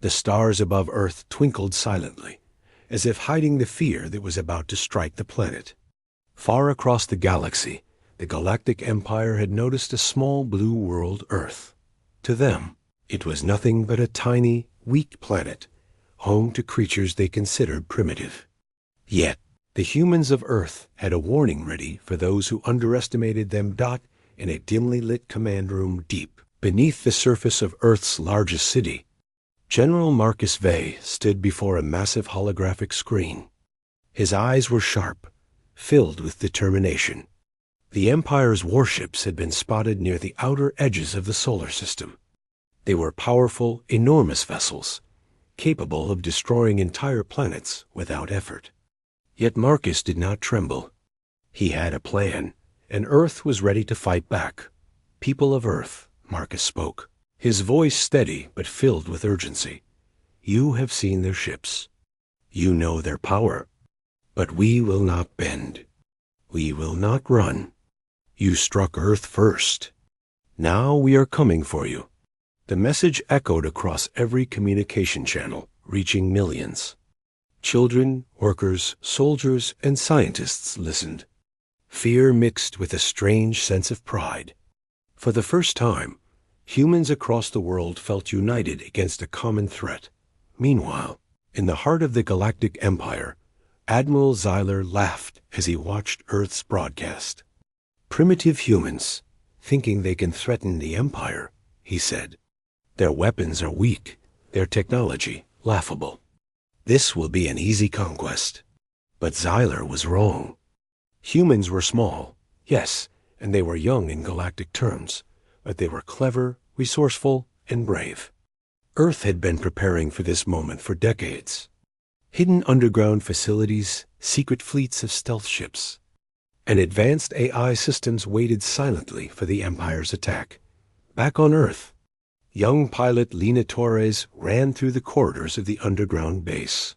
The stars above Earth twinkled silently, as if hiding the fear that was about to strike the planet. Far across the galaxy, the Galactic Empire had noticed a small blue world, Earth. To them, it was nothing but a tiny, weak planet, home to creatures they considered primitive. Yet, the humans of Earth had a warning ready for those who underestimated them. In a dimly lit command room deep beneath the surface of Earth's largest city, General Marcus Vey stood before a massive holographic screen. His eyes were sharp, filled with determination. The Empire's warships had been spotted near the outer edges of the solar system. They were powerful, enormous vessels, capable of destroying entire planets without effort. Yet Marcus did not tremble. He had a plan, and Earth was ready to fight back. "People of Earth," Marcus spoke, his voice steady but filled with urgency. "You have seen their ships. You know their power. But we will not bend. We will not run. You struck Earth first. Now we are coming for you." The message echoed across every communication channel, reaching millions. Children, workers, soldiers, and scientists listened. Fear mixed with a strange sense of pride. For the first time, humans across the world felt united against a common threat. Meanwhile, in the heart of the Galactic Empire, Admiral Zyler laughed as he watched Earth's broadcast. "Primitive humans, thinking they can threaten the Empire," he said. "Their weapons are weak, their technology laughable. This will be an easy conquest." But Zyler was wrong. Humans were small, yes, and they were young in galactic terms, but they were clever, resourceful, and brave. Earth had been preparing for this moment for decades. Hidden underground facilities, secret fleets of stealth ships, and advanced AI systems waited silently for the Empire's attack. Back on Earth, young pilot Lina Torres ran through the corridors of the underground base.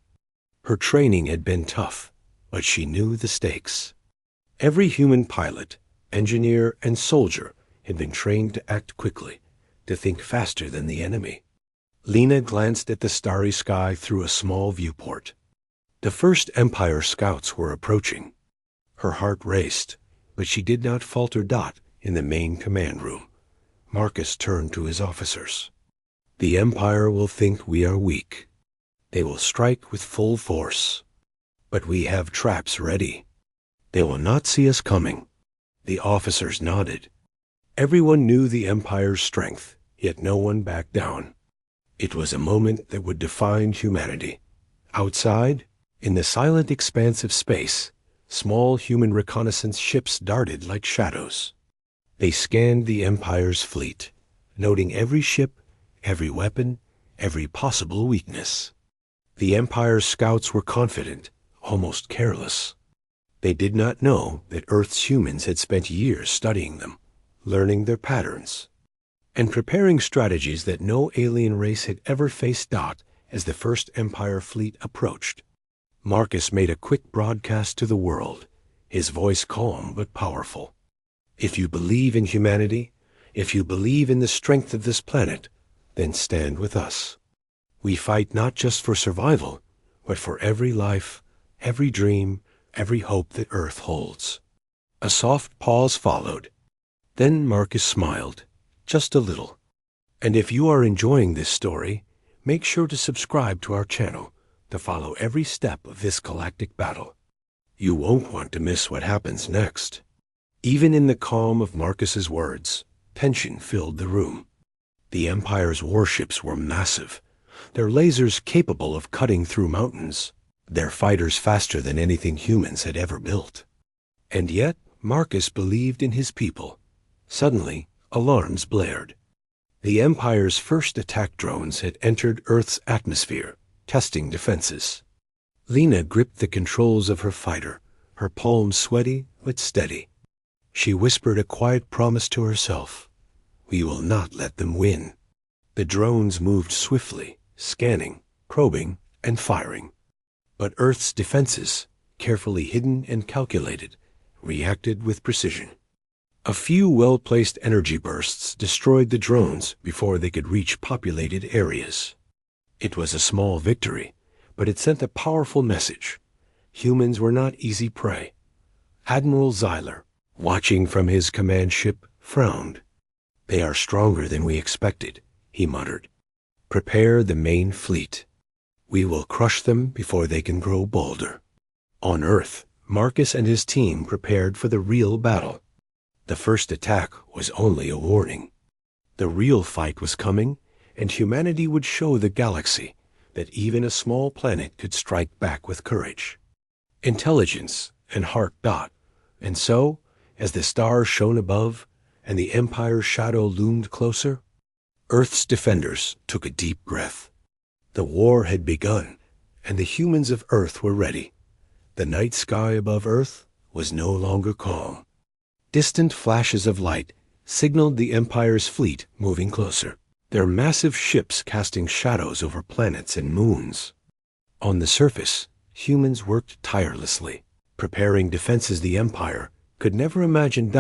Her training had been tough, but she knew the stakes. Every human pilot, engineer, and soldier had been trained to act quickly, to think faster than the enemy. Lina glanced at the starry sky through a small viewport. The first Empire scouts were approaching. Her heart raced, but she did not falter. In the main command room, Marcus turned to his officers. "The Empire will think we are weak. They will strike with full force. But we have traps ready. They will not see us coming." The officers nodded. Everyone knew the Empire's strength, yet no one backed down. It was a moment that would define humanity. Outside, in the silent expanse of space, small human reconnaissance ships darted like shadows. They scanned the Empire's fleet, noting every ship, every weapon, every possible weakness. The Empire's scouts were confident, almost careless. They did not know that Earth's humans had spent years studying them, learning their patterns, and preparing strategies that no alien race had ever faced. As the first Empire fleet approached, Marcus made a quick broadcast to the world, his voice calm but powerful. "If you believe in humanity, if you believe in the strength of this planet, then stand with us. We fight not just for survival, but for every life, every dream, every hope that Earth holds." A soft pause followed. Then Marcus smiled, just a little. "And if you are enjoying this story, make sure to subscribe to our channel to follow every step of this galactic battle. You won't want to miss what happens next." Even in the calm of Marcus's words, tension filled the room. The Empire's warships were massive, their lasers capable of cutting through mountains, their fighters faster than anything humans had ever built. And yet Marcus believed in his people. Suddenly, alarms blared. The Empire's first attack drones had entered Earth's atmosphere, testing defenses. Lina gripped the controls of her fighter, her palms sweaty but steady. She whispered a quiet promise to herself. "We will not let them win." The drones moved swiftly, scanning, probing, and firing. But Earth's defenses, carefully hidden and calculated, reacted with precision. A few well-placed energy bursts destroyed the drones before they could reach populated areas. It was a small victory, but it sent a powerful message. Humans were not easy prey. Admiral Zeiler, watching from his command ship, frowned. "They are stronger than we expected," he muttered. "Prepare the main fleet. We will crush them before they can grow bolder." On Earth, Marcus and his team prepared for the real battle. The first attack was only a warning. The real fight was coming, and humanity would show the galaxy that even a small planet could strike back with courage, intelligence, and heart. And so, as the stars shone above and the Empire's shadow loomed closer, Earth's defenders took a deep breath. The war had begun, and the humans of Earth were ready. The night sky above Earth was no longer calm. Distant flashes of light signaled the Empire's fleet moving closer, their massive ships casting shadows over planets and moons. On the surface, humans worked tirelessly, preparing defenses the Empire could never imagine.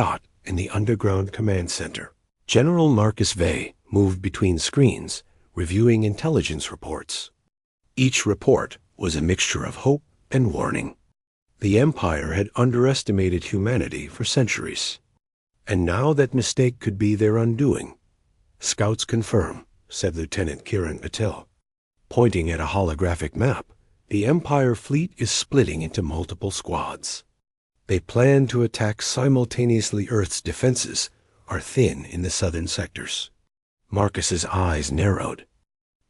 In the underground command center, General Marcus Vey moved between screens, reviewing intelligence reports. Each report was a mixture of hope and warning. The Empire had underestimated humanity for centuries, and now that mistake could be their undoing. "Scouts confirm," said Lieutenant Kiran Patel. Pointing at a holographic map, "the Empire fleet is splitting into multiple squads. They plan to attack simultaneously. Earth's defenses are thin in the southern sectors." Marcus's eyes narrowed.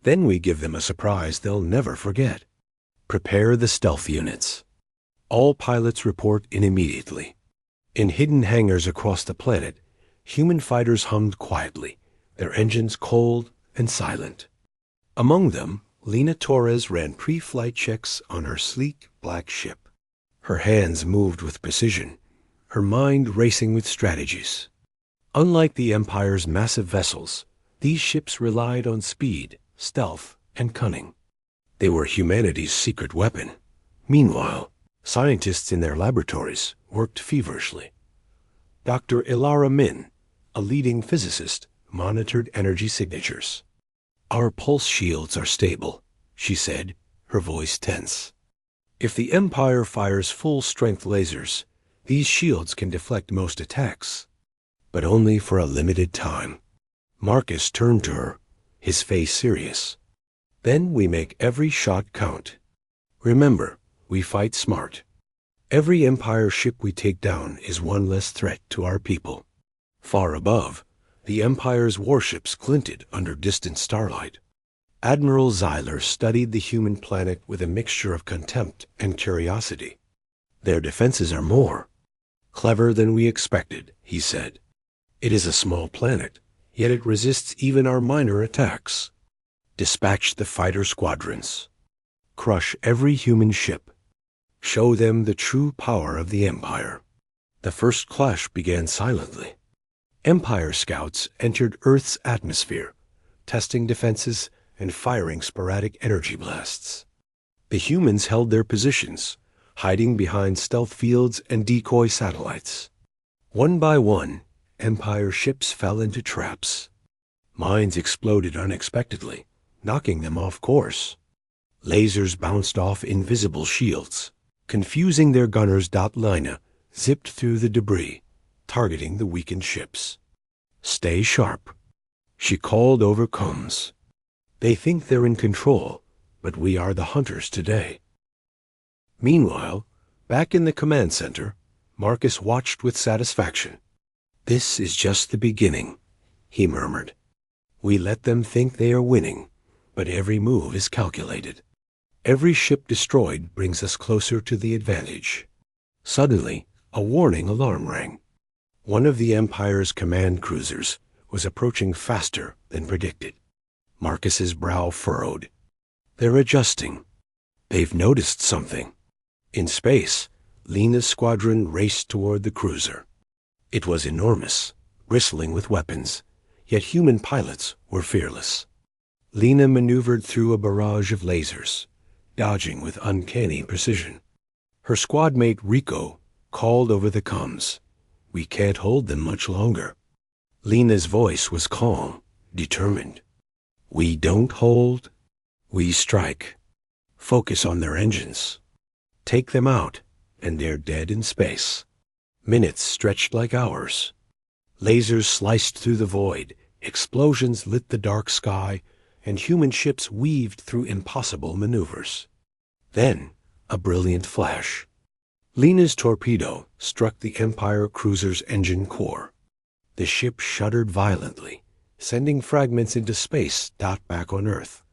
"Then we give them a surprise they'll never forget. Prepare the stealth units. All pilots report in immediately." In hidden hangars across the planet, human fighters hummed quietly, their engines cold and silent. Among them, Lena Torres ran pre-flight checks on her sleek black ship. Her hands moved with precision, her mind racing with strategies. Unlike the Empire's massive vessels, these ships relied on speed, stealth, and cunning. They were humanity's secret weapon. Meanwhile, scientists in their laboratories worked feverishly. Dr. Ilara Min, a leading physicist, monitored energy signatures. "Our pulse shields are stable," she said, her voice tense. "If the Empire fires full-strength lasers, these shields can deflect most attacks, but only for a limited time." Marcus turned to her, his face serious. "Then we make every shot count. Remember, we fight smart. Every Empire ship we take down is one less threat to our people." Far above, the Empire's warships glinted under distant starlight. Admiral Zeiler studied the human planet with a mixture of contempt and curiosity. "Their defenses are more clever than we expected," he said. "It is a small planet, yet it resists even our minor attacks. Dispatch the fighter squadrons. Crush every human ship. Show them the true power of the Empire." The first clash began silently. Empire scouts entered Earth's atmosphere, testing defenses and firing sporadic energy blasts. The humans held their positions, hiding behind stealth fields and decoy satellites. One by one, Empire ships fell into traps. Mines exploded unexpectedly, knocking them off course. Lasers bounced off invisible shields, confusing their gunners. Lina zipped through the debris, targeting the weakened ships. "Stay sharp," she called over comms. "They think they're in control, but we are the hunters today." Meanwhile, back in the command center, Marcus watched with satisfaction. "This is just the beginning," he murmured. "We let them think they are winning, but every move is calculated. Every ship destroyed brings us closer to the advantage." Suddenly, a warning alarm rang. One of the Empire's command cruisers was approaching faster than predicted. Marcus's brow furrowed. "They're adjusting. They've noticed something." In space, Lena's squadron raced toward the cruiser. It was enormous, bristling with weapons, yet human pilots were fearless. Lena maneuvered through a barrage of lasers, dodging with uncanny precision. Her squad mate Rico called over the comms. "We can't hold them much longer." Lena's voice was calm, determined. "We don't hold, We strike. Focus on their engines. Take them out, and they're dead in space. Minutes stretched like hours. Lasers sliced through the void, explosions lit the dark sky, and human ships weaved through impossible maneuvers. Then, a brilliant flash. Lena's torpedo struck the Empire cruiser's engine core. The ship shuddered violently, sending fragments into space, back on Earth.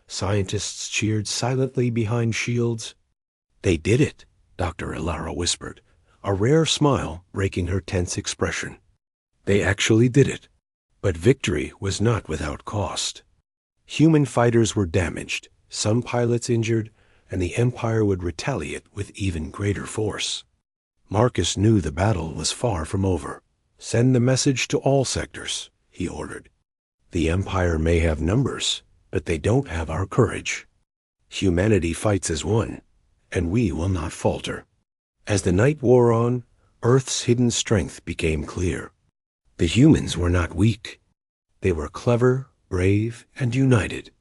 Scientists cheered silently behind shields. "They did it," Dr. Ilara whispered, a rare smile breaking her tense expression. They actually did it. But victory was not without cost. Human fighters were damaged, some pilots injured, and the Empire would retaliate with even greater force. Marcus knew the battle was far from over. "Send the message to all sectors," he ordered. "The Empire may have numbers, but they don't have our courage. Humanity fights as one, and we will not falter." As the night wore on, Earth's hidden strength became clear. The humans were not weak. They were clever, brave, and united.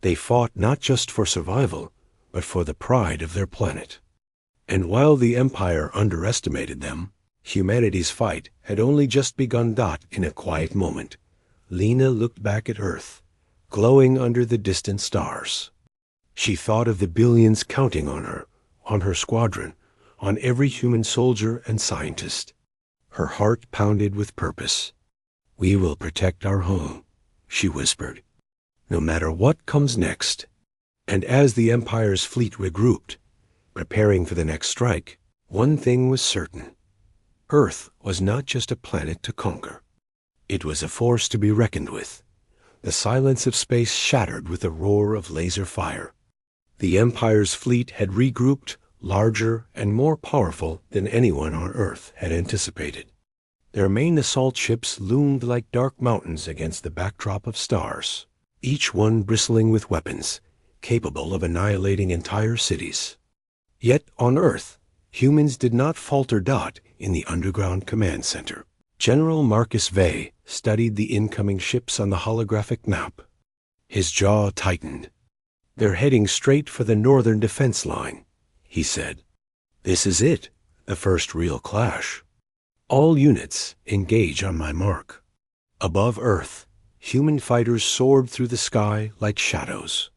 They fought not just for survival, but for the pride of their planet. And while the Empire underestimated them, humanity's fight had only just begun. In a quiet moment, Lena looked back at Earth, glowing under the distant stars. She thought of the billions counting on her squadron, on every human soldier and scientist. Her heart pounded with purpose. "We will protect our home," she whispered, "no matter what comes next." And as the Empire's fleet regrouped, preparing for the next strike, one thing was certain. Earth was not just a planet to conquer. It was a force to be reckoned with. The silence of space shattered with the roar of laser fire. The Empire's fleet had regrouped, larger and more powerful than anyone on Earth had anticipated. Their main assault ships loomed like dark mountains against the backdrop of stars, each one bristling with weapons, capable of annihilating entire cities. Yet on Earth, humans did not falter. In the underground command center, General Marcus Vey studied the incoming ships on the holographic map. His jaw tightened. "They're heading straight for the northern defense line," he said. "This is it, the first real clash. All units, engage on my mark." Above Earth, human fighters soared through the sky like shadows.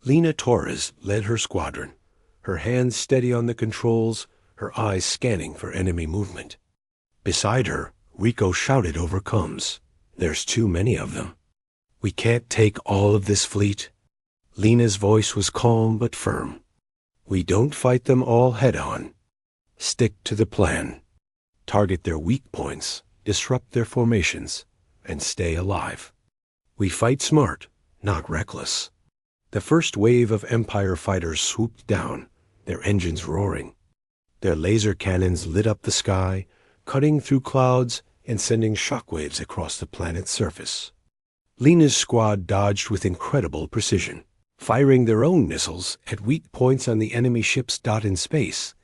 Lena Torres led her squadron, her hands steady on the controls, her eyes scanning for enemy movement. Beside her, Rico shouted over comms, "There's too many of them. We can't take all of this fleet." Lena's voice was calm but firm. "We don't fight them all head-on. Stick to the plan. Target their weak points, disrupt their formations, and stay alive. We fight smart, not reckless." The first wave of Empire fighters swooped down, their engines roaring. Their laser cannons lit up the sky, cutting through clouds and sending shockwaves across the planet's surface. Lena's squad dodged with incredible precision, firing their own missiles at weak points on the enemy ships. In space,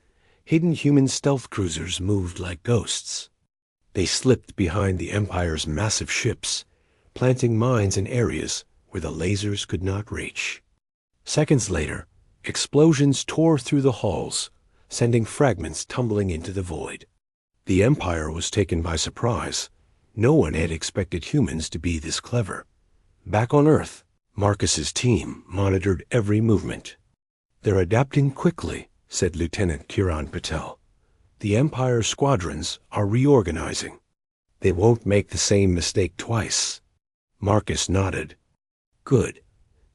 hidden human stealth cruisers moved like ghosts. They slipped behind the Empire's massive ships, planting mines in areas where the lasers could not reach. Seconds later, explosions tore through the halls, sending fragments tumbling into the void. The Empire was taken by surprise. No one had expected humans to be this clever. Back on Earth, Marcus's team monitored every movement. "They're adapting quickly," said Lieutenant Kiran Patel. "The Empire squadrons are reorganizing. They won't make the same mistake twice." Marcus nodded. "Good.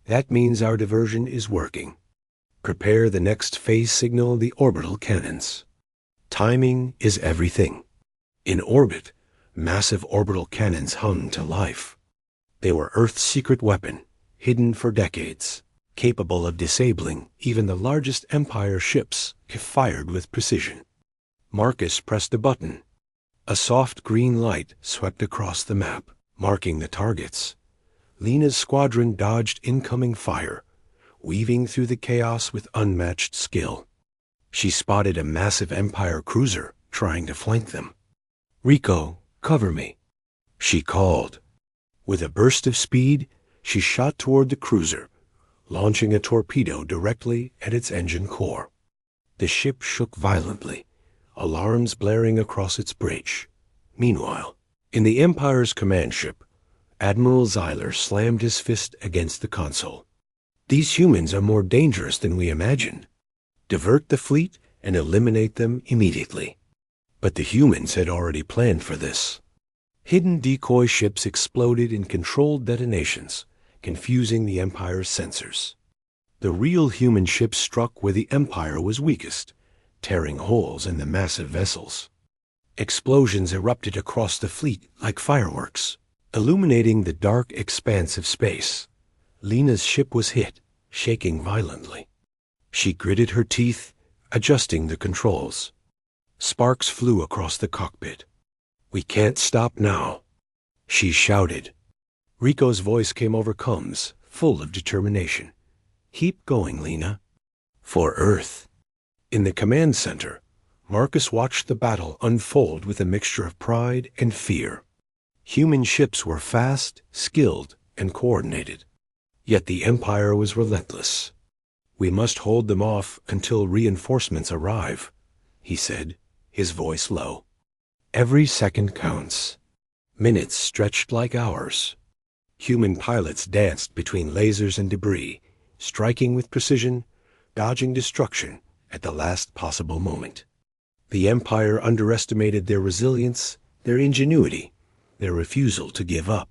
That means our diversion is working. Prepare the next phase signal, the orbital cannons. Timing is everything." In orbit, massive orbital cannons hummed to life. They were Earth's secret weapon, hidden for decades, capable of disabling even the largest Empire ships if fired with precision. Marcus pressed a button. A soft green light swept across the map, marking the targets. Lena's squadron dodged incoming fire, weaving through the chaos with unmatched skill. She spotted a massive Empire cruiser trying to flank them. "Rico, cover me," she called. With a burst of speed, she shot toward the cruiser, launching a torpedo directly at its engine core. The ship shook violently, alarms blaring across its bridge. Meanwhile, in the Empire's command ship, Admiral Zyler slammed his fist against the console. "These humans are more dangerous than we imagined. Divert the fleet and eliminate them immediately." But the humans had already planned for this. Hidden decoy ships exploded in controlled detonations, confusing the Empire's sensors. The real human ships struck where the Empire was weakest, tearing holes in the massive vessels. Explosions erupted across the fleet like fireworks, illuminating the dark expanse of space. Lena's ship was hit, shaking violently. She gritted her teeth, adjusting the controls. Sparks flew across the cockpit. "We can't stop now," she shouted. Rico's voice came over Combs, full of determination. "Keep going, Lena. For Earth." In the command center, Marcus watched the battle unfold with a mixture of pride and fear. Human ships were fast, skilled, and coordinated. Yet the Empire was relentless. "We must hold them off until reinforcements arrive," he said, his voice low. "Every second counts." Minutes stretched like hours. Human pilots danced between lasers and debris, striking with precision, dodging destruction at the last possible moment. The Empire underestimated their resilience, their ingenuity, their refusal to give up.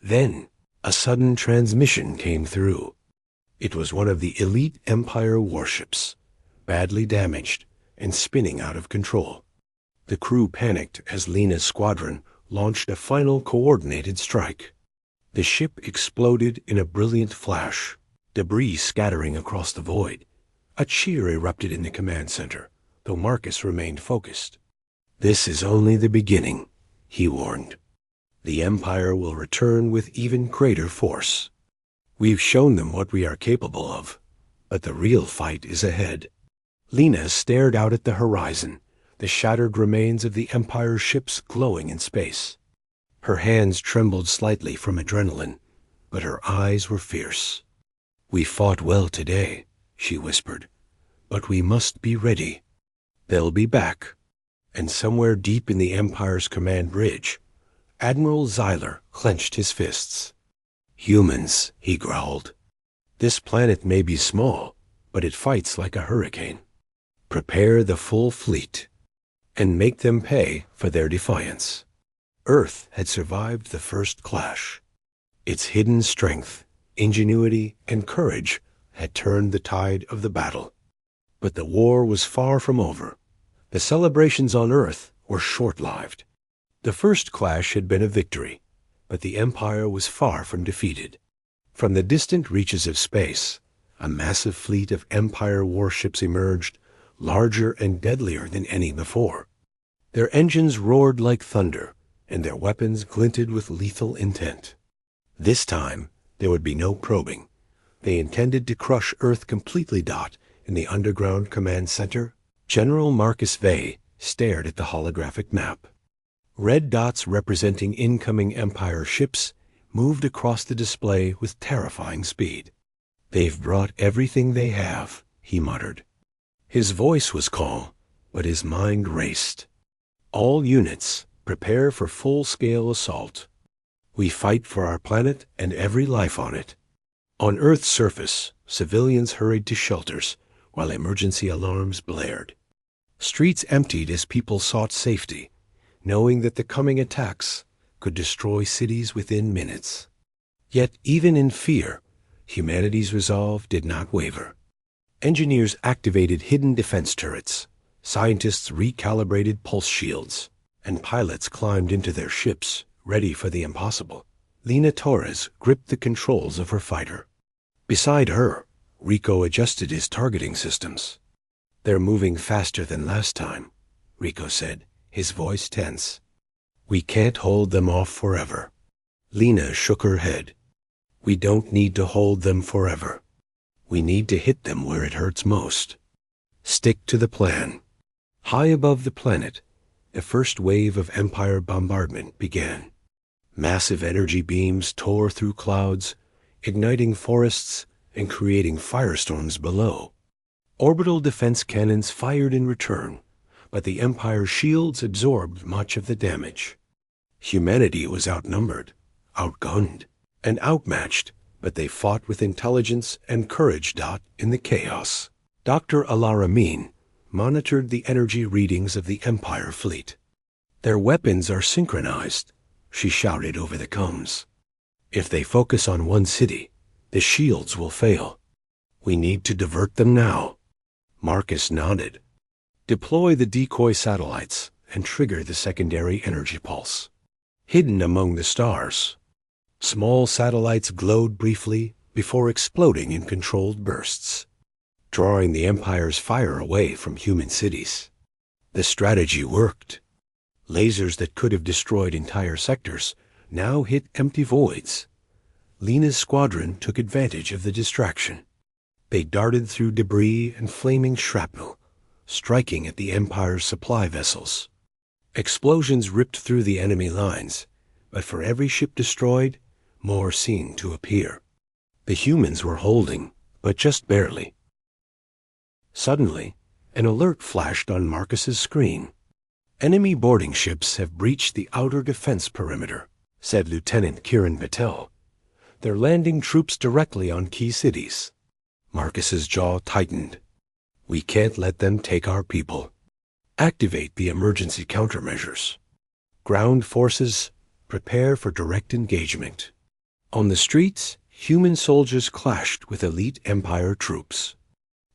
Then, a sudden transmission came through. It was one of the elite Empire warships, badly damaged and spinning out of control. The crew panicked as Lena's squadron launched a final coordinated strike. The ship exploded in a brilliant flash, debris scattering across the void. A cheer erupted in the command center, though Marcus remained focused. "This is only the beginning," he warned. "The Empire will return with even greater force. We've shown them what we are capable of, but the real fight is ahead." Lena stared out at the horizon, the shattered remains of the Empire's ships glowing in space. Her hands trembled slightly from adrenaline, but her eyes were fierce. "We fought well today," she whispered, "but we must be ready. They'll be back." And somewhere deep in the Empire's command bridge, Admiral Zyler clenched his fists. "Humans," he growled. "This planet may be small, but it fights like a hurricane. Prepare the full fleet, and make them pay for their defiance." Earth had survived the first clash. Its hidden strength, ingenuity, and courage had turned the tide of the battle. But the war was far from over. The celebrations on Earth were short-lived. The first clash had been a victory, but the Empire was far from defeated. From the distant reaches of space, a massive fleet of Empire warships emerged, larger and deadlier than any before. Their engines roared like thunder, and their weapons glinted with lethal intent. This time, there would be no probing. They intended to crush Earth completely. In the underground command center, General Marcus Vey stared at the holographic map. Red dots representing incoming Empire ships moved across the display with terrifying speed. "They've brought everything they have," he muttered. His voice was calm, but his mind raced. "All units, prepare for full-scale assault. We fight for our planet and every life on it." On Earth's surface, civilians hurried to shelters while emergency alarms blared. Streets emptied as people sought safety, knowing that the coming attacks could destroy cities within minutes. Yet even in fear, humanity's resolve did not waver. Engineers activated hidden defense turrets, scientists recalibrated pulse shields, and pilots climbed into their ships, ready for the impossible. Lena Torres gripped the controls of her fighter. Beside her, Rico adjusted his targeting systems. "They're moving faster than last time," Rico said, his voice tense. "We can't hold them off forever." Lena shook her head. "We don't need to hold them forever. We need to hit them where it hurts most. Stick to the plan." High above the planet, the first wave of Empire bombardment began. Massive energy beams tore through clouds, igniting forests and creating firestorms below. Orbital defense cannons fired in return, but the Empire's shields absorbed much of the damage. Humanity was outnumbered, outgunned, and outmatched, but they fought with intelligence and courage. In the chaos, Dr. Al-Aramin monitored the energy readings of the Empire fleet. "Their weapons are synchronized," she shouted over the comms. "If they focus on one city, the shields will fail. We need to divert them now." Marcus nodded. "Deploy the decoy satellites and trigger the secondary energy pulse." Hidden among the stars, small satellites glowed briefly before exploding in controlled bursts, drawing the Empire's fire away from human cities. The strategy worked. Lasers that could have destroyed entire sectors now hit empty voids. Lena's squadron took advantage of the distraction. They darted through debris and flaming shrapnel, striking at the Empire's supply vessels. Explosions ripped through the enemy lines, but for every ship destroyed, more seemed to appear. The humans were holding, but just barely. Suddenly, an alert flashed on Marcus's screen. "Enemy boarding ships have breached the outer defense perimeter," said Lieutenant Kiran Patel. "They're landing troops directly on key cities." Marcus's jaw tightened. "We can't let them take our people. Activate the emergency countermeasures. Ground forces, prepare for direct engagement." On the streets, human soldiers clashed with elite Empire troops.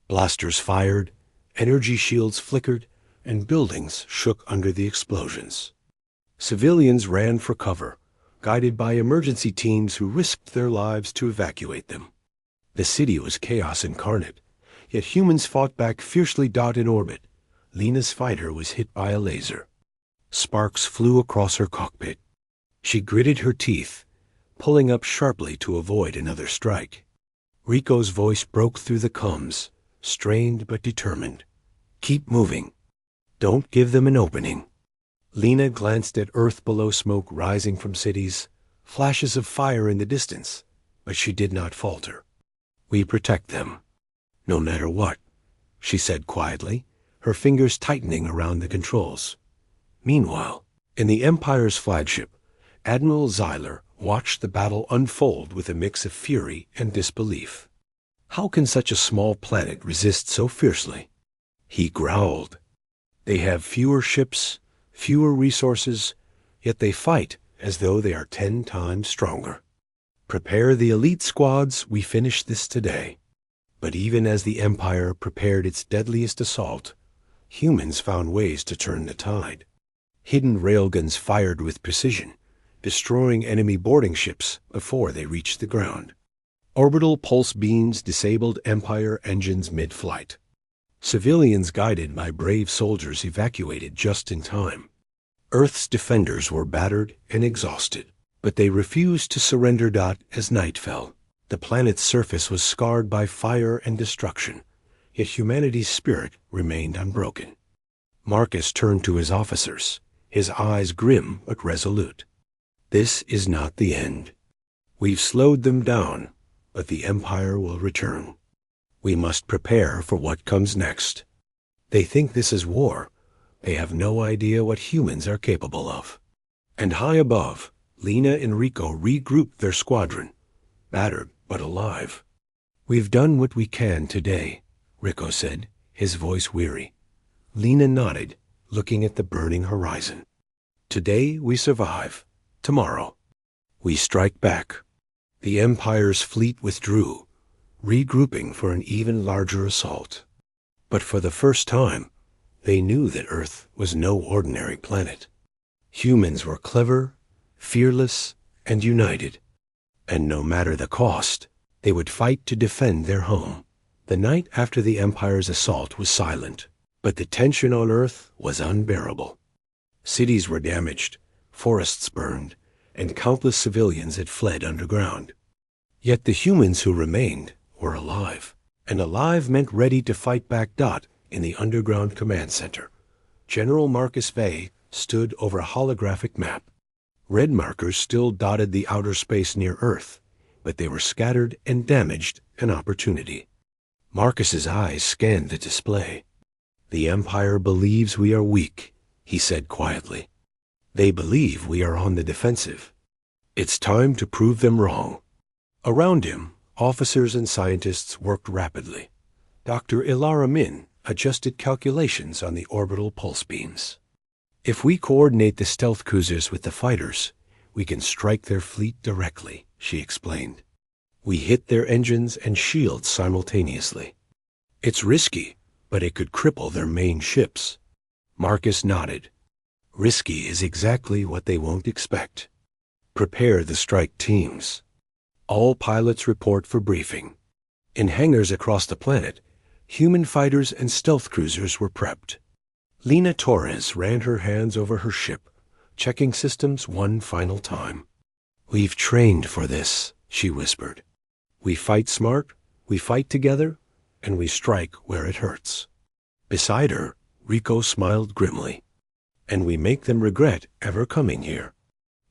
Blasters fired, energy shields flickered, and buildings shook under the explosions. Civilians ran for cover, guided by emergency teams who risked their lives to evacuate them. The city was chaos incarnate, yet humans fought back fiercely. In orbit, Lena's fighter was hit by a laser. Sparks flew across her cockpit. She gritted her teeth, pulling up sharply to avoid another strike. Rico's voice broke through the comms, strained but determined. "Keep moving. Don't give them an opening." Lena glanced at Earth below, smoke rising from cities, flashes of fire in the distance, but she did not falter. "We protect them, no matter what," she said quietly, her fingers tightening around the controls. Meanwhile, in the Empire's flagship, Admiral Zyler watched the battle unfold with a mix of fury and disbelief. How can such a small planet resist so fiercely? He growled. They have fewer ships, fewer resources, yet they fight as though they are 10 times stronger. Prepare the elite squads, we finish this today. But even as the Empire prepared its deadliest assault, humans found ways to turn the tide. Hidden railguns fired with precision, destroying enemy boarding ships before they reached the ground. Orbital pulse beams disabled Empire engines mid-flight. Civilians guided by brave soldiers evacuated just in time. Earth's defenders were battered and exhausted, but they refused to surrender. As night fell, the planet's surface was scarred by fire and destruction, yet humanity's spirit remained unbroken. Marcus turned to his officers, his eyes grim but resolute. "This is not the end. We've slowed them down, but the Empire will return. We must prepare for what comes next. They think this is war. They have no idea what humans are capable of." And high above, Lena and Rico regrouped their squadron, battered but alive. "We've done what we can today," Rico said, his voice weary. Lena nodded, looking at the burning horizon. "Today we survive. Tomorrow we strike back." The Empire's fleet withdrew, regrouping for an even larger assault. But for the first time, they knew that Earth was no ordinary planet. Humans were clever, fearless, and united. And no matter the cost, they would fight to defend their home. The night after the Empire's assault was silent, but the tension on Earth was unbearable. Cities were damaged, forests burned, and countless civilians had fled underground. Yet the humans who remained were alive, and alive meant ready to fight back. In the underground command center, General Marcus Vey stood over a holographic map. Red markers still dotted the outer space near Earth, but they were scattered and damaged an opportunity. Marcus's eyes scanned the display. "The Empire believes we are weak," he said quietly. "They believe we are on the defensive. It's time to prove them wrong." Around him, officers and scientists worked rapidly. Dr. Ilara Min adjusted calculations on the orbital pulse beams. "If we coordinate the stealth cruisers with the fighters, we can strike their fleet directly," she explained. "We hit their engines and shields simultaneously. It's risky, but it could cripple their main ships." Marcus nodded. "Risky is exactly what they won't expect. Prepare the strike teams. All pilots report for briefing." In hangars across the planet, human fighters and stealth cruisers were prepped. Lina Torres ran her hands over her ship, checking systems one final time. "We've trained for this," she whispered. "We fight smart, we fight together, and we strike where it hurts." Beside her, Rico smiled grimly. "And we make them regret ever coming here."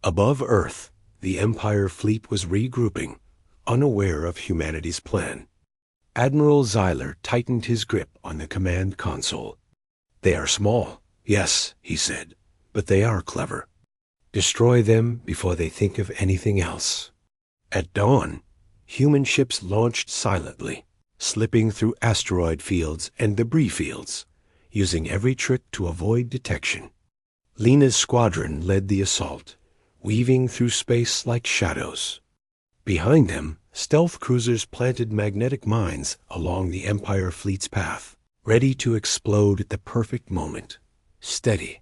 Above Earth, the Empire fleet was regrouping, unaware of humanity's plan. Admiral Zyler tightened his grip on the command console. "They are small, yes," he said, "but they are clever. Destroy them before they think of anything else." At dawn, human ships launched silently, slipping through asteroid fields and debris fields, using every trick to avoid detection. Lina's squadron led the assault, weaving through space like shadows. Behind them, stealth cruisers planted magnetic mines along the Empire fleet's path, ready to explode at the perfect moment. "Steady.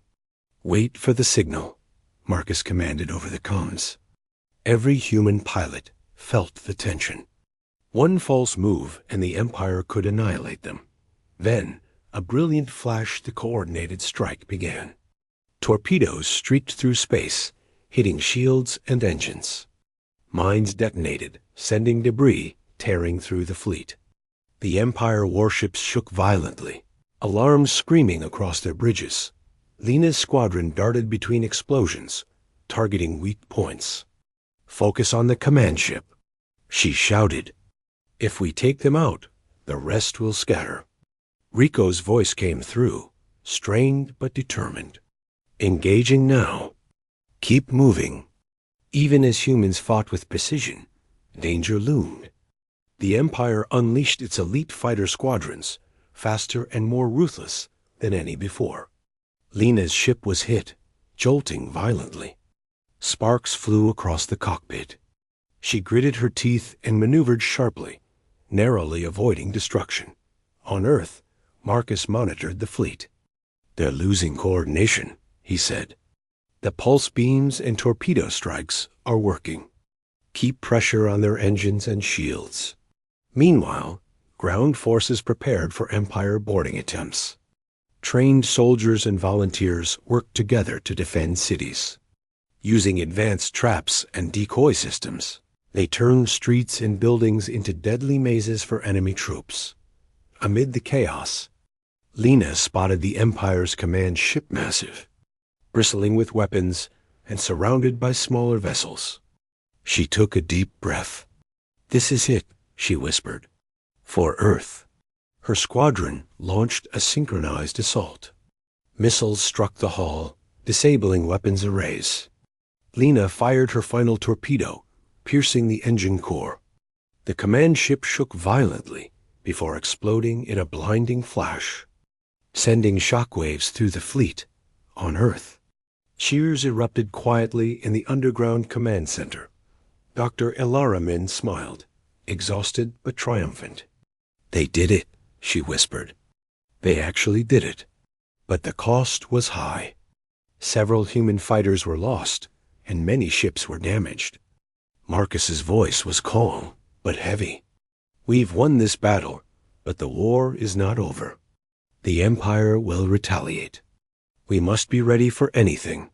Wait for the signal," Marcus commanded over the comms. Every human pilot felt the tension. One false move and the Empire could annihilate them. Then, a brilliant flash, the coordinated strike began. Torpedoes streaked through space, hitting shields and engines. Mines detonated, sending debris tearing through the fleet. The Empire warships shook violently, alarms screaming across their bridges. Lina's squadron darted between explosions, targeting weak points. "Focus on the command ship," she shouted. "If we take them out, the rest will scatter." Rico's voice came through, strained but determined. "Engaging now. Keep moving." Even as humans fought with precision, danger loomed. The Empire unleashed its elite fighter squadrons, faster and more ruthless than any before. Lina's ship was hit, jolting violently. Sparks flew across the cockpit. She gritted her teeth and maneuvered sharply, narrowly avoiding destruction. On Earth, Marcus monitored the fleet. "They're losing coordination," he said. "The pulse beams and torpedo strikes are working. Keep pressure on their engines and shields." Meanwhile, ground forces prepared for Empire boarding attempts. Trained soldiers and volunteers worked together to defend cities. Using advanced traps and decoy systems, they turned streets and buildings into deadly mazes for enemy troops. Amid the chaos, Lina spotted the Empire's command ship massive, bristling with weapons and surrounded by smaller vessels. She took a deep breath. "This is it," she whispered. "For Earth." Her squadron launched a synchronized assault. Missiles struck the hull, disabling weapons arrays. Lina fired her final torpedo, piercing the engine core. The command ship shook violently before exploding in a blinding flash, sending shockwaves through the fleet. On Earth, cheers erupted quietly in the underground command center. Dr. Elaramin smiled, exhausted but triumphant. "They did it," she whispered. "They actually did it. But the cost was high. Several human fighters were lost, and many ships were damaged." Marcus's voice was calm, but heavy. "We've won this battle, but the war is not over. The Empire will retaliate. We must be ready for anything."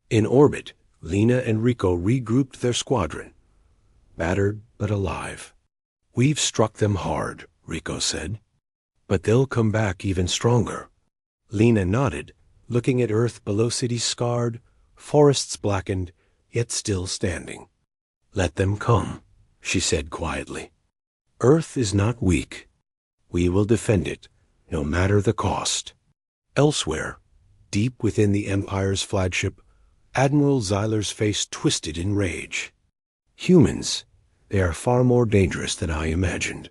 In orbit, Lina and Rico regrouped their squadron, battered but alive. "We've struck them hard," Rico said. "But they'll come back even stronger." Lina nodded, looking at Earth below, cities scarred, forests blackened, yet still standing. "Let them come," she said quietly. Earth is not weak. We will defend it, no matter the cost. Elsewhere, deep within the Empire's flagship, Admiral Zyler's face twisted in rage. Humans, they are far more dangerous than I imagined.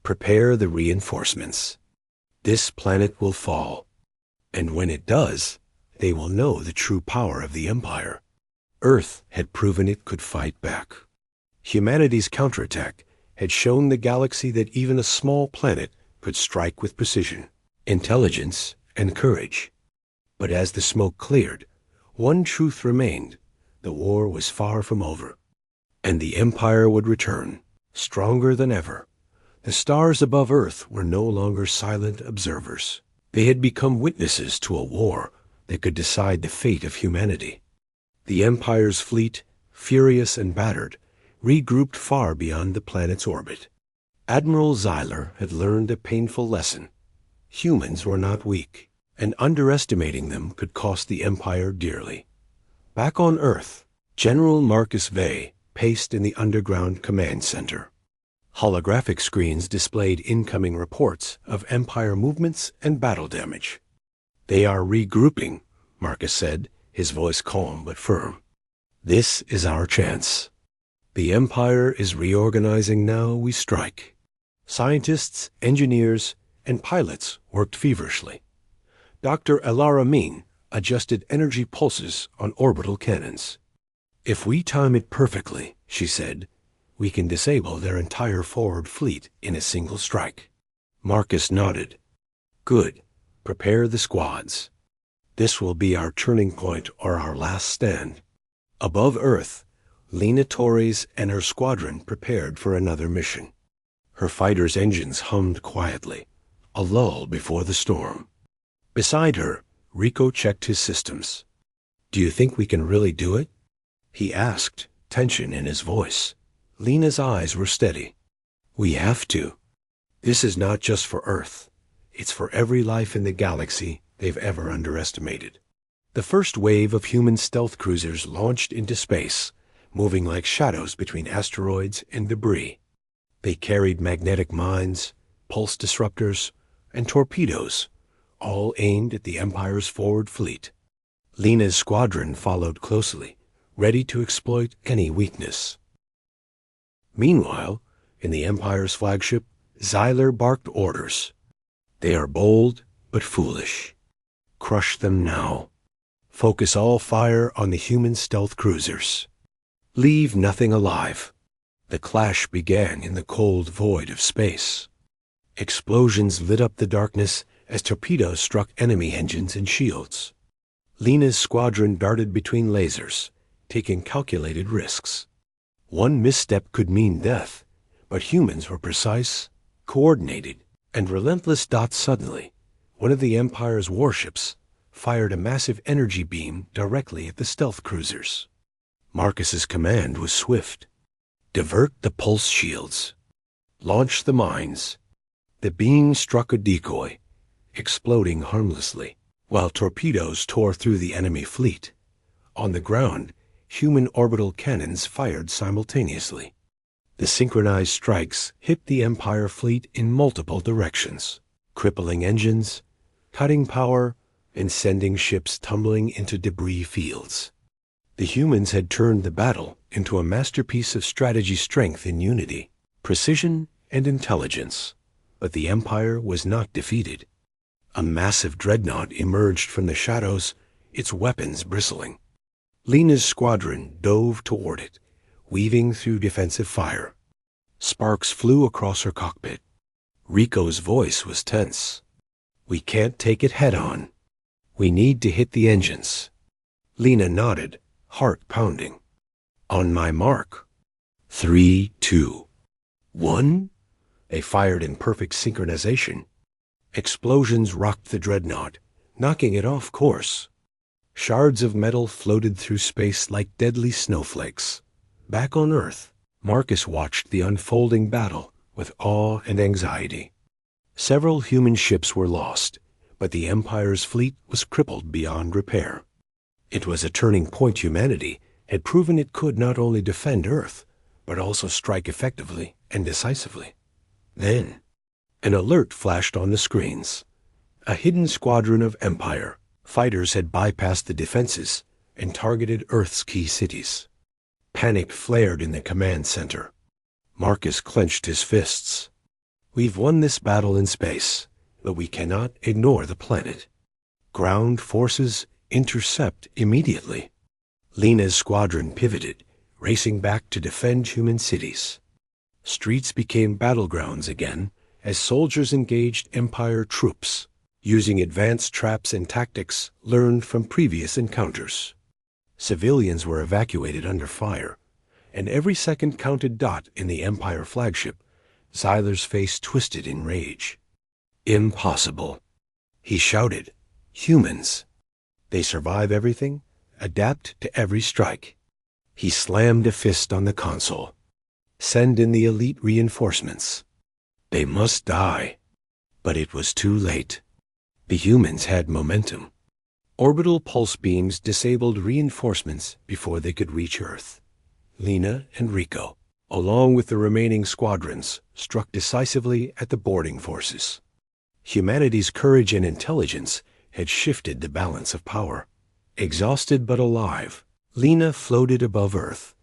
Prepare the reinforcements. This planet will fall. And when it does, they will know the true power of the Empire. Earth had proven it could fight back. Humanity's counterattack had shown the galaxy that even a small planet could strike with precision, intelligence, and courage. But as the smoke cleared, one truth remained: the war was far from over, and the Empire would return, stronger than ever. The stars above Earth were no longer silent observers. They had become witnesses to a war that could decide the fate of humanity. The Empire's fleet, furious and battered, regrouped far beyond the planet's orbit. Admiral Zyler had learned a painful lesson. Humans were not weak, and underestimating them could cost the Empire dearly. Back on Earth, General Marcus Vey paced in the underground command center. Holographic screens displayed incoming reports of Empire movements and battle damage. They are regrouping, Marcus said, his voice calm but firm. This is our chance. The Empire is reorganizing now we strike. Scientists, engineers, and pilots worked feverishly. Dr. Elara Min adjusted energy pulses on orbital cannons. If we time it perfectly, she said, we can disable their entire forward fleet in a single strike. Marcus nodded. Good. Prepare the squads. This will be our turning point or our last stand. Above Earth, Lena Torres and her squadron prepared for another mission. Her fighters' engines hummed quietly, a lull before the storm. Beside her, Rico checked his systems. Do you think we can really do it? He asked, tension in his voice. Lena's eyes were steady. We have to. This is not just for Earth. It's for every life in the galaxy they've ever underestimated. The first wave of human stealth cruisers launched into space, moving like shadows between asteroids and debris. They carried magnetic mines, pulse disruptors, and torpedoes, all aimed at the Empire's forward fleet. Lena's squadron followed closely, ready to exploit any weakness. Meanwhile, in the Empire's flagship, Zyler barked orders. They are bold but foolish. Crush them now. Focus all fire on the human stealth cruisers. Leave nothing alive. The clash began in the cold void of space. Explosions lit up the darkness as torpedoes struck enemy engines and shields. Lena's squadron darted between lasers, taking calculated risks. One misstep could mean death, but humans were precise, coordinated, and relentless. Suddenly, one of the Empire's warships fired a massive energy beam directly at the stealth cruisers. Marcus's command was swift. Divert the pulse shields. Launch the mines. The beam struck a decoy, exploding harmlessly, while torpedoes tore through the enemy fleet. On the ground, human orbital cannons fired simultaneously. The synchronized strikes hit the Empire fleet in multiple directions, crippling engines, cutting power, and sending ships tumbling into debris fields. The humans had turned the battle into a masterpiece of strategy, strength, and unity, precision and intelligence. But the Empire was not defeated. A massive dreadnought emerged from the shadows, its weapons bristling. Lena's squadron dove toward it, weaving through defensive fire. Sparks flew across her cockpit. Rico's voice was tense. We can't take it head-on. We need to hit the engines. Lena nodded, heart pounding. On my mark. 3, 2, 1. They fired in perfect synchronization. Explosions rocked the dreadnought, knocking it off course. Shards of metal floated through space like deadly snowflakes. Back on Earth, Marcus watched the unfolding battle with awe and anxiety. Several human ships were lost, but the Empire's fleet was crippled beyond repair. It was a turning point. Humanity had proven it could not only defend Earth, but also strike effectively and decisively. Then, an alert flashed on the screens. A hidden squadron of Empire fighters had bypassed the defenses and targeted Earth's key cities. Panic flared in the command center. Marcus clenched his fists. We've won this battle in space, but we cannot ignore the planet. Ground forces intercept immediately. Lena's squadron pivoted, racing back to defend human cities. Streets became battlegrounds again as soldiers engaged Empire troops, using advanced traps and tactics learned from previous encounters. Civilians were evacuated under fire, and every second counted. In the Empire flagship, Zyler's face twisted in rage. Impossible, he shouted. Humans. They survive everything, adapt to every strike. He slammed a fist on the console. Send in the elite reinforcements. They must die. But it was too late. The humans had momentum. Orbital pulse beams disabled reinforcements before they could reach Earth. Lena and Rico, along with the remaining squadrons, struck decisively at the boarding forces. Humanity's courage and intelligence had shifted the balance of power. Exhausted but alive, Lena floated above Earth,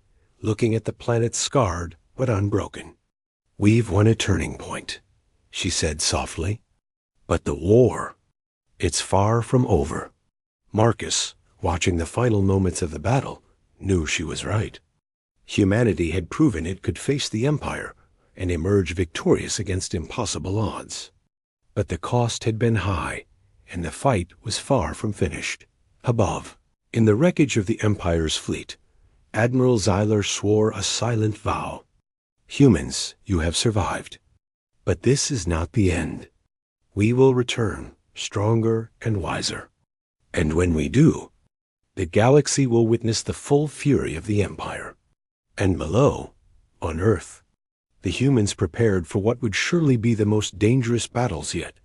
looking at the planet scarred but unbroken. We've won a turning point, she said softly. But the war, it's far from over. Marcus, watching the final moments of the battle, knew she was right. Humanity had proven it could face the Empire and emerge victorious against impossible odds. But the cost had been high, and the fight was far from finished. Above, in the wreckage of the Empire's fleet, Admiral Zyler swore a silent vow. Humans, you have survived. But this is not the end. We will return, stronger and wiser. And when we do, the galaxy will witness the full fury of the Empire. And below, on Earth, the humans prepared for what would surely be the most dangerous battles yet,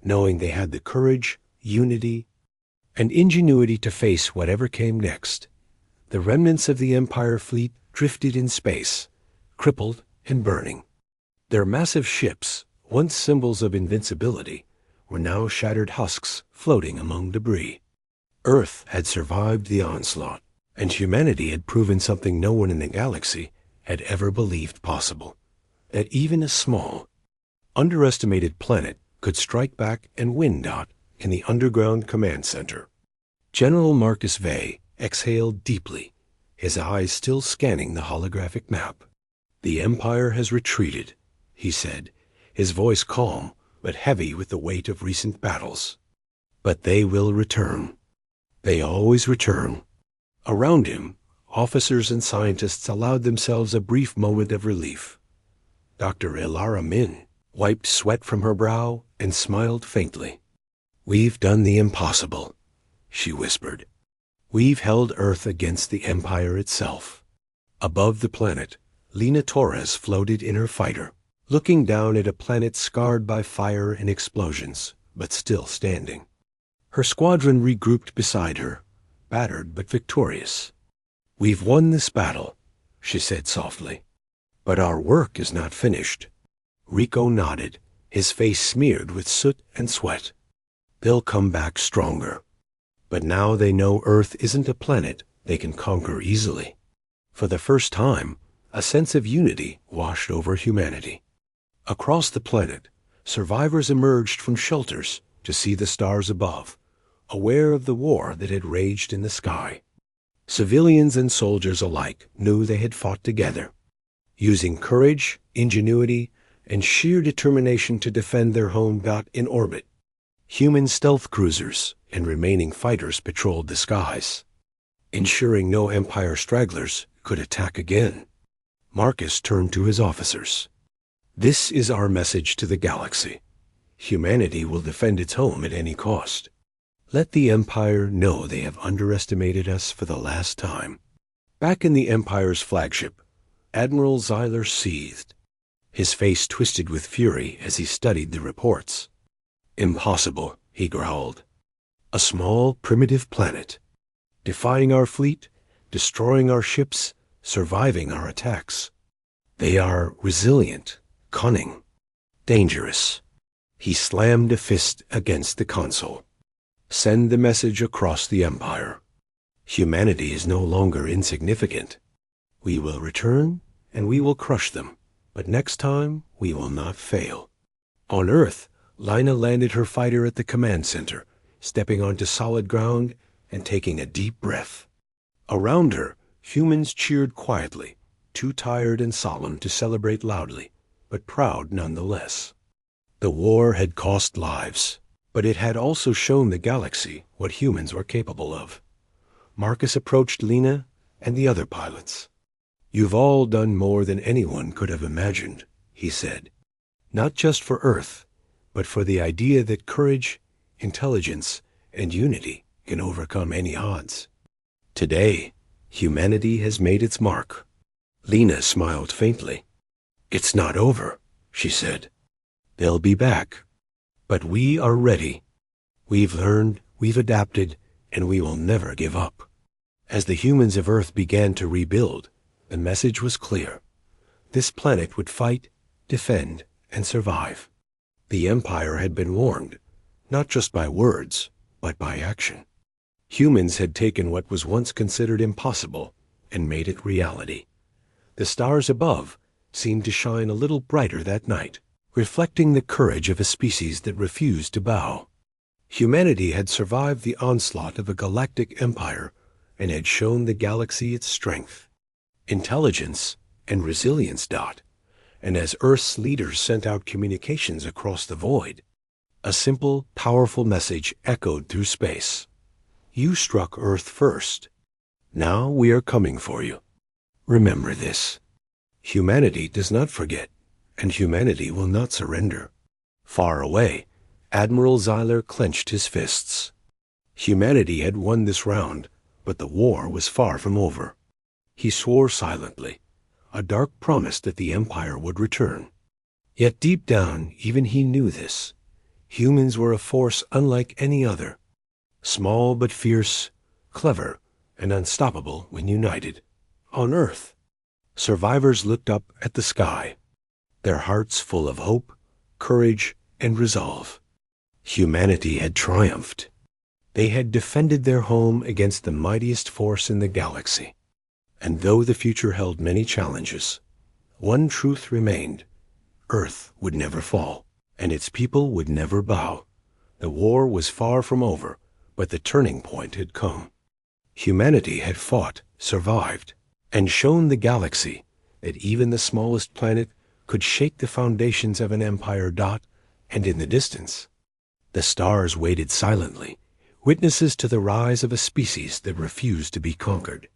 knowing they had the courage, unity, and ingenuity to face whatever came next. The remnants of the Empire fleet drifted in space, crippled and burning. Their massive ships, once symbols of invincibility, were now shattered husks floating among debris. Earth had survived the onslaught, and humanity had proven something no one in the galaxy had ever believed possible. That even a small, underestimated planet could strike back and win. In the underground command center. General Marcus Vey exhaled deeply, his eyes still scanning the holographic map. The Empire has retreated, he said, his voice calm but heavy with the weight of recent battles. But they will return. They always return. Around him, officers and scientists allowed themselves a brief moment of relief. Dr. Ilara Min wiped sweat from her brow and smiled faintly. We've done the impossible, she whispered. We've held Earth against the Empire itself. Above the planet, Lena Torres floated in her fighter, looking down at a planet scarred by fire and explosions, but still standing. Her squadron regrouped beside her, battered but victorious. We've won this battle, she said softly. But our work is not finished. Rico nodded, his face smeared with soot and sweat. They'll come back stronger. But now they know Earth isn't a planet they can conquer easily. For the first time, a sense of unity washed over humanity. Across the planet, survivors emerged from shelters to see the stars above, aware of the war that had raged in the sky. Civilians and soldiers alike knew they had fought together, using courage, ingenuity, and sheer determination to defend their home. In orbit, human stealth cruisers and remaining fighters patrolled the skies, ensuring no Empire stragglers could attack again. Marcus turned to his officers. This is our message to the galaxy. Humanity will defend its home at any cost. Let the Empire know they have underestimated us for the last time. Back in the Empire's flagship, Admiral Zyler seethed. His face twisted with fury as he studied the reports. Impossible, he growled. A small, primitive planet, defying our fleet, destroying our ships, surviving our attacks. They are resilient, cunning, dangerous. He slammed a fist against the console. Send the message across the Empire. Humanity is no longer insignificant. We will return, and we will crush them. But next time, we will not fail. On Earth, Lina landed her fighter at the command center, stepping onto solid ground and taking a deep breath. Around her, humans cheered quietly, too tired and solemn to celebrate loudly, but proud nonetheless. The war had cost lives, but it had also shown the galaxy what humans were capable of. Marcus approached Lina and the other pilots. "You've all done more than anyone could have imagined," he said. "Not just for Earth, but for the idea that courage, intelligence, and unity can overcome any odds. Today, humanity has made its mark." Lina smiled faintly. "It's not over," she said. "They'll be back. But we are ready. We've learned, we've adapted, and we will never give up." As the humans of Earth began to rebuild, the message was clear. This planet would fight, defend, and survive. The Empire had been warned, not just by words, but by action. Humans had taken what was once considered impossible and made it reality. The stars above seemed to shine a little brighter that night, reflecting the courage of a species that refused to bow. Humanity had survived the onslaught of a galactic empire and had shown the galaxy its strength, intelligence, and resilience. And as Earth's leaders sent out communications across the void, a simple, powerful message echoed through space. "You struck Earth first. Now we are coming for you. Remember this. Humanity does not forget, and humanity will not surrender." Far away, Admiral Zyler clenched his fists. Humanity had won this round, but the war was far from over. He swore silently, a dark promise that the Empire would return. Yet deep down, even he knew this. Humans were a force unlike any other. Small but fierce, clever, and unstoppable when united. On Earth, survivors looked up at the sky, their hearts full of hope, courage, and resolve. Humanity had triumphed. They had defended their home against the mightiest force in the galaxy. And though the future held many challenges, one truth remained: Earth would never fall, and its people would never bow. The war was far from over, but the turning point had come. Humanity had fought, survived, and shown the galaxy that even the smallest planet could shake the foundations of an empire. And in the distance, the stars waited silently, witnesses to the rise of a species that refused to be conquered.